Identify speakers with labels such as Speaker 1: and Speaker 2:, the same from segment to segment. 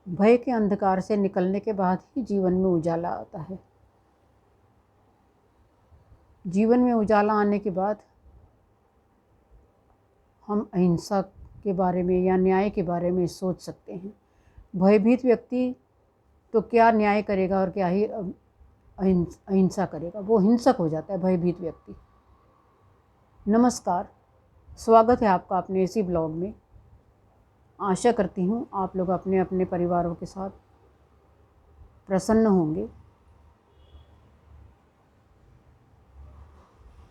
Speaker 1: भय के अंधकार से निकलने के बाद ही जीवन में उजाला आता है। जीवन में उजाला आने के बाद हम अहिंसा के बारे में या न्याय के बारे में सोच सकते हैं। भयभीत व्यक्ति तो क्या न्याय करेगा और क्या ही अहिंसा करेगा, वो हिंसक हो जाता है भयभीत व्यक्ति। नमस्कार, स्वागत है आपका अपने इसी ब्लॉग में। आशा करती हूँ आप लोग अपने अपने परिवारों के साथ प्रसन्न होंगे।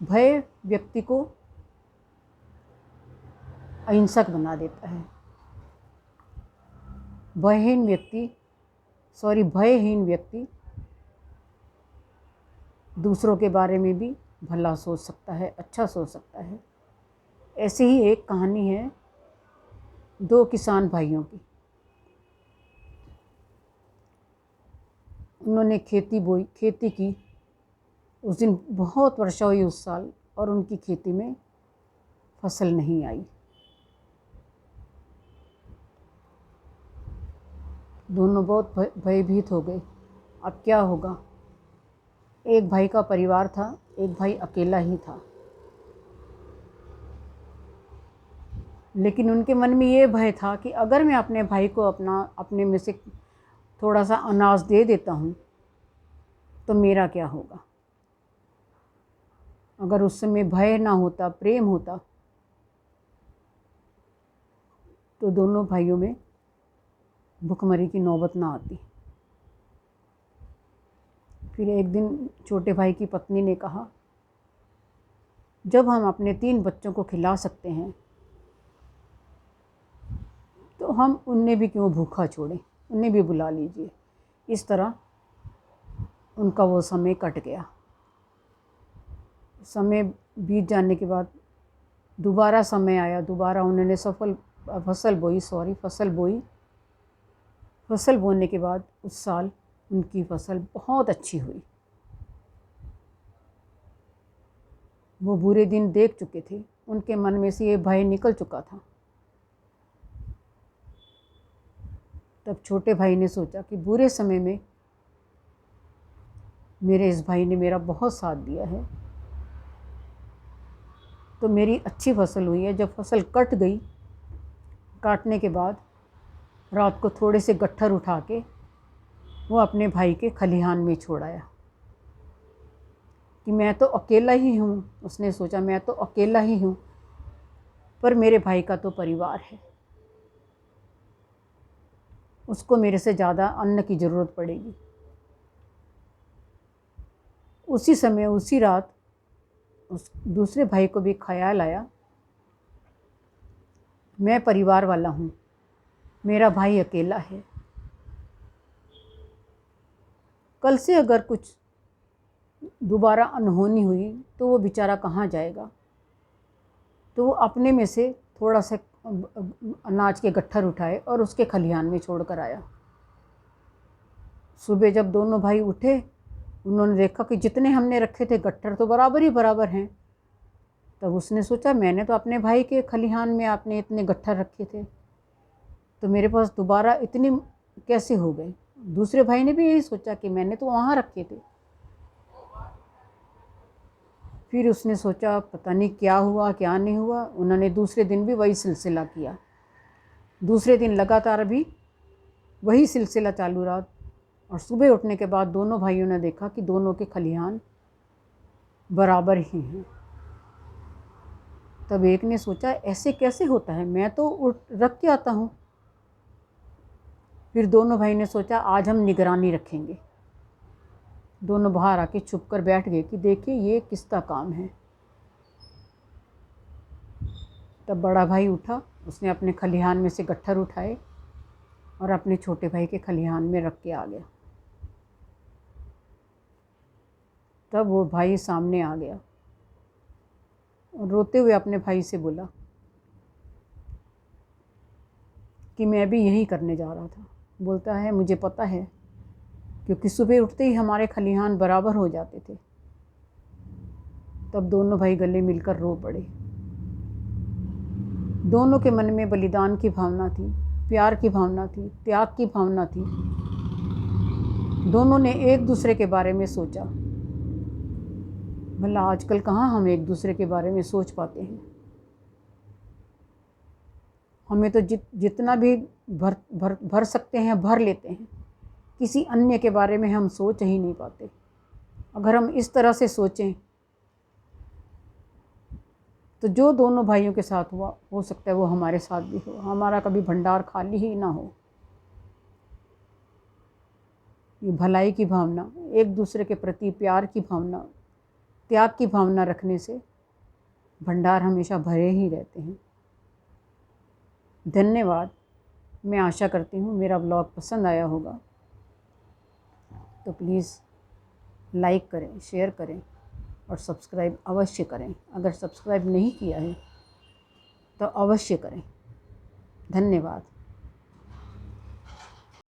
Speaker 1: भय व्यक्ति को अहिंसक बना देता है। भयहीन व्यक्ति दूसरों के बारे में भी भला सोच सकता है, अच्छा सोच सकता है। ऐसी ही एक कहानी है दो किसान भाइयों की। उन्होंने खेती की। उस दिन बहुत वर्षा हुई उस साल, और उनकी खेती में फसल नहीं आई। दोनों बहुत भयभीत हो गए, अब क्या होगा। एक भाई का परिवार था, एक भाई अकेला ही था। लेकिन उनके मन में ये भय था कि अगर मैं अपने भाई को अपने में से थोड़ा सा अनाज दे देता हूँ तो मेरा क्या होगा। अगर उस समय भय ना होता, प्रेम होता, तो दोनों भाइयों में भुखमरी की नौबत ना आती। फिर एक दिन छोटे भाई की पत्नी ने कहा, जब हम अपने 3 बच्चों को खिला सकते हैं तो हम उन्हें भी क्यों भूखा छोड़ें, उन्हें भी बुला लीजिए। इस तरह उनका वो समय कट गया। समय बीत जाने के बाद दोबारा समय आया। दोबारा उन्होंने फसल बोई। फसल बोने के बाद उस साल उनकी फसल बहुत अच्छी हुई। वो बुरे दिन देख चुके थे, उनके मन में से ये भय निकल चुका था। तब छोटे भाई ने सोचा कि बुरे समय में मेरे इस भाई ने मेरा बहुत साथ दिया है, तो मेरी अच्छी फसल हुई है। जब फसल कट गई, काटने के बाद रात को थोड़े से गट्ठर उठा के वो अपने भाई के खलिहान में छोड़ आया कि मैं तो अकेला ही हूँ। उसने सोचा मैं तो अकेला ही हूँ, पर मेरे भाई का तो परिवार है, उसको मेरे से ज़्यादा अन्न की ज़रूरत पड़ेगी। उसी समय उसी रात उस दूसरे भाई को भी ख्याल आया, मैं परिवार वाला हूँ, मेरा भाई अकेला है, कल से अगर कुछ दोबारा अनहोनी हुई तो वो बेचारा कहाँ जाएगा। तो वो अपने में से थोड़ा सा अनाज के गट्ठर उठाए और उसके खलिहान में छोड़ कर आया। सुबह जब दोनों भाई उठे, उन्होंने देखा कि जितने हमने रखे थे गट्ठर तो बराबर ही बराबर हैं। तब उसने सोचा मैंने तो अपने भाई के खलिहान में आपने इतने गट्ठर रखे थे, तो मेरे पास दोबारा इतनी कैसे हो गए। दूसरे भाई ने भी यही सोचा कि मैंने तो वहाँ रखे थे। फिर उसने सोचा पता नहीं क्या हुआ क्या नहीं हुआ। उन्होंने दूसरे दिन भी वही सिलसिला किया। दूसरे दिन लगातार भी वही सिलसिला चालू रहा, और सुबह उठने के बाद दोनों भाइयों ने देखा कि दोनों के खलिहान बराबर ही हैं। तब एक ने सोचा ऐसे कैसे होता है, मैं तो रख के आता हूँ। फिर दोनों भाई ने सोचा आज हम निगरानी रखेंगे। दोनों बाहर आके छुप कर बैठ गए कि देखिए ये किसका काम है। तब बड़ा भाई उठा, उसने अपने खलिहान में से गट्ठर उठाए और अपने छोटे भाई के खलिहान में रख के आ गया। तब वो भाई सामने आ गया और रोते हुए अपने भाई से बोला कि मैं भी यही करने जा रहा था। बोलता है मुझे पता है, क्योंकि सुबह उठते ही हमारे खलिहान बराबर हो जाते थे। तब दोनों भाई गले मिलकर रो पड़े। दोनों के मन में बलिदान की भावना थी। प्यार की भावना थी, त्याग की भावना थी। दोनों ने एक दूसरे के बारे में सोचा। भला आजकल कहाँ हम एक दूसरे के बारे में सोच पाते हैं। हमें तो जितना भी भर सकते हैं भर लेते हैं, किसी अन्य के बारे में हम सोच ही नहीं पाते। अगर हम इस तरह से सोचें तो जो दोनों भाइयों के साथ हुआ, हो सकता है वो हमारे साथ भी हो, हमारा कभी भंडार खाली ही ना हो। ये भलाई की भावना, एक दूसरे के प्रति प्यार की भावना, त्याग की भावना रखने से भंडार हमेशा भरे ही रहते हैं। धन्यवाद। मैं आशा करती हूँ मेरा ब्लॉग पसंद आया होगा, तो प्लीज़ लाइक करें, शेयर करें और सब्सक्राइब अवश्य करें। अगर सब्सक्राइब नहीं किया है तो अवश्य करें। धन्यवाद।